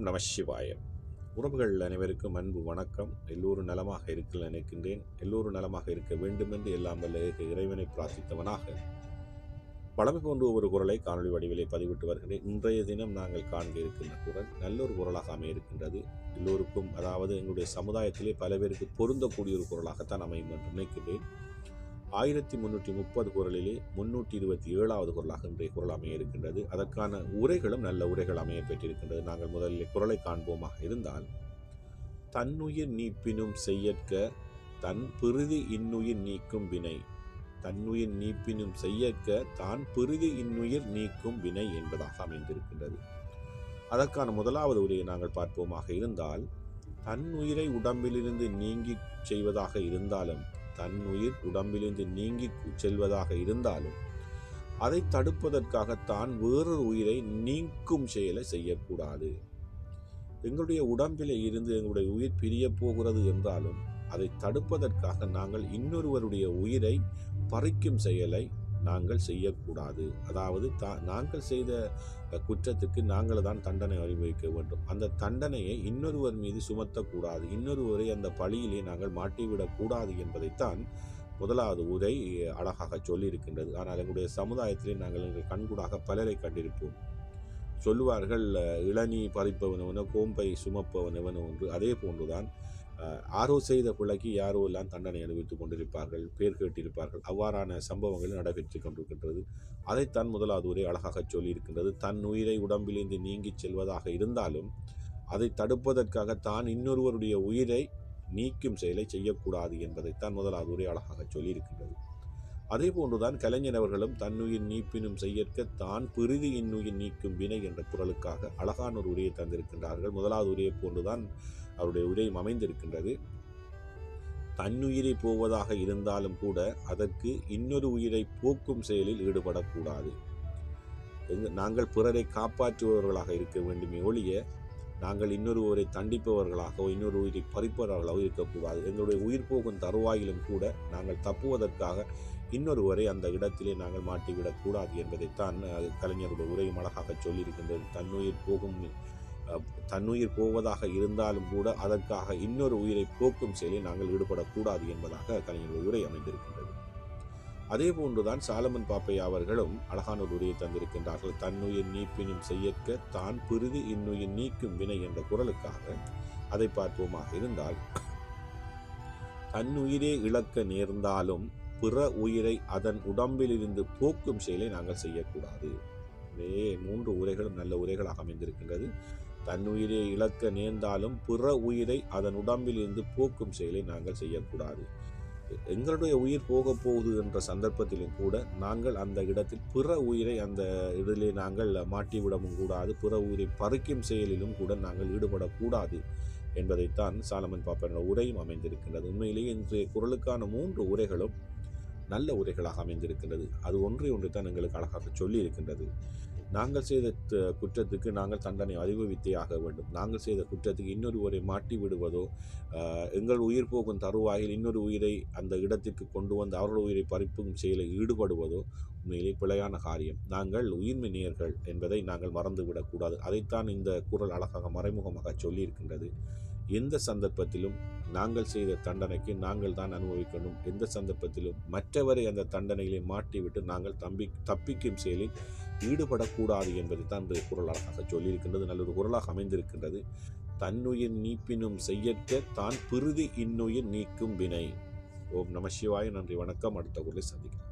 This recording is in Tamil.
நம சிவாய. உறவுகள் அனைவருக்கும் அன்பு வணக்கம். எல்லோரும் நலமாக இருக்க நினைக்கின்றேன். எல்லோரும் நலமாக இருக்க வேண்டும் என்று எல்லாம் வல்ல இறைவனை பிரார்த்தித்தவனாக பழமை போன்ற ஒரு குரலை காணொலி வடிவிலே பதிவிட்டு வருகிறேன். இன்றைய தினம் நாங்கள் காண்க இருக்கின்ற குரல் நல்லொரு குரலாக அமைய இருக்கின்றது. எல்லோருக்கும், அதாவது எங்களுடைய சமுதாயத்திலே பல பேருக்கு பொருந்தக்கூடிய ஒரு குரலாகத்தான் அமையும் என்று நினைக்கின்றேன். 1330 குரலிலே 327வது குரலாக இன்றைய குரல் அமைய இருக்கின்றது. அதற்கான உரைகளும் நல்ல உரைகள் அமைய பெற்றிருக்கின்றது. நாங்கள் முதலில் குரலை காண்போமாக இருந்தால், தன்னுயிர் நீப்பினும் செய்யற்க தன் பிறிது இன்னுயிர் நீக்கும் வினை. தன்னுயிர் நீப்பினும் செய்யற்க தான் பிறிது இன்னுயிர் நீக்கும் வினை என்பதாக அமைந்திருக்கின்றது. அதற்கான முதலாவது உரையை நாங்கள் பார்ப்போமாக இருந்தால், தன்னுயிரை உடம்பிலிருந்து நீங்கி செய்வதாக இருந்தாலும், தன்னுயிர் உடம்பிலிருந்து நீங்கி செல்வதாக இருந்தாலும் அதை தடுப்பதற்காக தான் வேறொரு உயிரை நீக்கும் செயலை செய்யக்கூடாது. எங்களுடைய உடம்பிலே இருந்து எங்களுடைய உயிர் பிரிய போகிறது என்றாலும் அதை தடுப்பதற்காக நாங்கள் இன்னொருவருடைய உயிரை பறிக்கும் செயலை நாங்கள் செய்யக்கூடாது. அதாவது நாங்கள் செய்த குற்றத்துக்கு நாங்கள் தான் தண்டனை அனுபவிக்க வேண்டும். அந்த தண்டனையை இன்னொருவர் மீது சுமத்தக்கூடாது. இன்னொருவரை அந்த பழியிலே நாங்கள் மாட்டிவிடக்கூடாது என்பதைத்தான் முதலாவது உரை அழகாக சொல்லியிருக்கின்றது. ஆனால் எங்களுடைய சமுதாயத்திலே நாங்கள் எங்கள் கண்கூடாக பலரை கண்டிருப்போம். சொல்லுவார்கள், இளநீ பறிப்பவனவனோ கோம்பை சுமப்பவனவனோ ஒன்று. அதே போன்றுதான் யாரோ செய்த பிழைக்கு யாரோ எல்லாம் தண்டனை அனுபவித்துக் கொண்டிருப்பார்கள், பேர் கேட்டிருப்பார்கள். அவ்வாறான சம்பவங்கள் நடைபெற்றுக் கொண்டிருக்கின்றது. அதைத்தான் முதலாவது உரை அழகாக சொல்லியிருக்கின்றது. தன் உயிரை உடம்பிலிருந்து நீங்கி செல்வதாக இருந்தாலும் அதை தடுப்பதற்காக தான் இன்னொருவருடைய உயிரை நீக்கும் செயலை செய்யக்கூடாது என்பதைத்தான் முதலாவது உரை அழகாக சொல்லியிருக்கின்றது. அதே போன்றுதான் கலைஞர் அவர்களும் தன்னுயிர் நீப்பினும் செய்யற்க தான் பிறிது இன்னுயிர் நீக்கும் வினை என்ற குரலுக்காக அழகான ஒரு உரையை தந்திருக்கின்றார்கள். முதலாவது உரையை போன்றுதான் அவருடைய உரையும் அமைந்திருக்கின்றது. தன்னுயிரை போவதாக இருந்தாலும் கூட அதற்கு இன்னொரு உயிரை போக்கும் செயலில் ஈடுபடக்கூடாது. நாங்கள் பிறரை காப்பாற்றுபவர்களாக இருக்க வேண்டுமே ஒழிய நாங்கள் இன்னொருவரை தண்டிப்பவர்களாகவோ இன்னொரு உயிரை பறிப்பவர்களாகவோ இருக்கக்கூடாது. எங்களுடைய உயிர் போகும் தருவாயிலும் கூட நாங்கள் தப்புவதற்காக இன்னொருவரை அந்த இடத்திலே நாங்கள் மாட்டிவிடக்கூடாது என்பதைத்தான் கலைஞருடைய உரையும் அழகாக சொல்லியிருக்கின்றது. தன்னுயிர் போவதாக இருந்தாலும் கூட அதற்காக இன்னொரு உயிரை போக்கும் செயலில் நாங்கள் ஈடுபடக்கூடாது என்பதாக கலைஞருடைய உரை அமைந்திருக்கின்றது. அதே போன்றுதான் சாலமன் பாப்பையா அவர்களும் அழகான ஒரு உரையை தந்திருக்கின்றார்கள். தன்னுயிர் நீப்பினும் செய்யற்க தான் பிறிது இன்னுயிர் நீக்கும் வினை என்ற குரலுக்காக அதை பார்ப்போமாக இருந்தால், தன்னுயிரே இழக்க நேர்ந்தாலும் பிற உயிரை அதன் உடம்பிலிருந்து போக்கும் செயலை நாங்கள் செய்யக்கூடாது. இதே 3 உரைகளும் நல்ல உரைகளாக அமைந்திருக்கின்றது. தன்னுயிரை இழக்க நேர்ந்தாலும் பிற உயிரை அதன் உடம்பில் இருந்து போக்கும் செயலை நாங்கள் செய்யக்கூடாது. எங்களுடைய உயிர் போக போகுது என்ற சந்தர்ப்பத்திலும் கூட நாங்கள் அந்த இடத்தில் பிற உயிரை அந்த இதிலே நாங்கள் மாட்டிவிடவும் கூடாது. பிற உயிரை பறிக்கும் செயலிலும் கூட நாங்கள் ஈடுபடக்கூடாது என்பதைத்தான் சாலமன் பாப்பையா உரையும் அமைந்திருக்கின்றது. உண்மையிலேயே இன்றைய குரலுக்கான 3 உரைகளும் நல்ல உரைகளாக அமைந்திருக்கின்றது. அது ஒன்றை தான் எங்களுக்கு அழகாக சொல்லி இருக்கின்றது. நாங்கள் செய்த குற்றத்துக்கு நாங்கள் தண்டனை அனுபவித்தே ஆக வேண்டும். நாங்கள் செய்த குற்றத்துக்கு இன்னொருவரை மாட்டி விடுவதோ, எங்கள் உயிர் போகும் தருவாயில் இன்னொரு உயிரை அந்த இடத்திற்கு கொண்டு வந்து அவர்கள் உயிரை பறிப்பும் செயலில் ஈடுபடுவதோ உண்மையிலே பிழையான காரியம். நாங்கள் உயிர்மை நேயர்கள் என்பதை நாங்கள் மறந்துவிடக்கூடாது. அதைத்தான் இந்த குரல் அழகாக மறைமுகமாக சொல்லியிருக்கின்றது. எந்த சந்தர்ப்பத்திலும் நாங்கள் செய்த தண்டனைக்கு நாங்கள் தான் அனுபவிக்கணும். எந்த சந்தர்ப்பத்திலும் மற்றவரை அந்த தண்டனைகளை மாட்டிவிட்டு நாங்கள் தப்பிக்கும் செயலில் ஈடுபடக்கூடாது என்பதை தான் இந்த குரல் அழகாக சொல்லியிருக்கின்றது. நல்லொரு குரலாக அமைந்திருக்கின்றது. தன்னுயிர் நீப்பினும் செய்யற்க தான் பிறிது இன்னுயிர் நீக்கும் வினை. ஓம் நம சிவாய. நன்றி, வணக்கம். அடுத்த குரலை சந்திக்கிறேன்.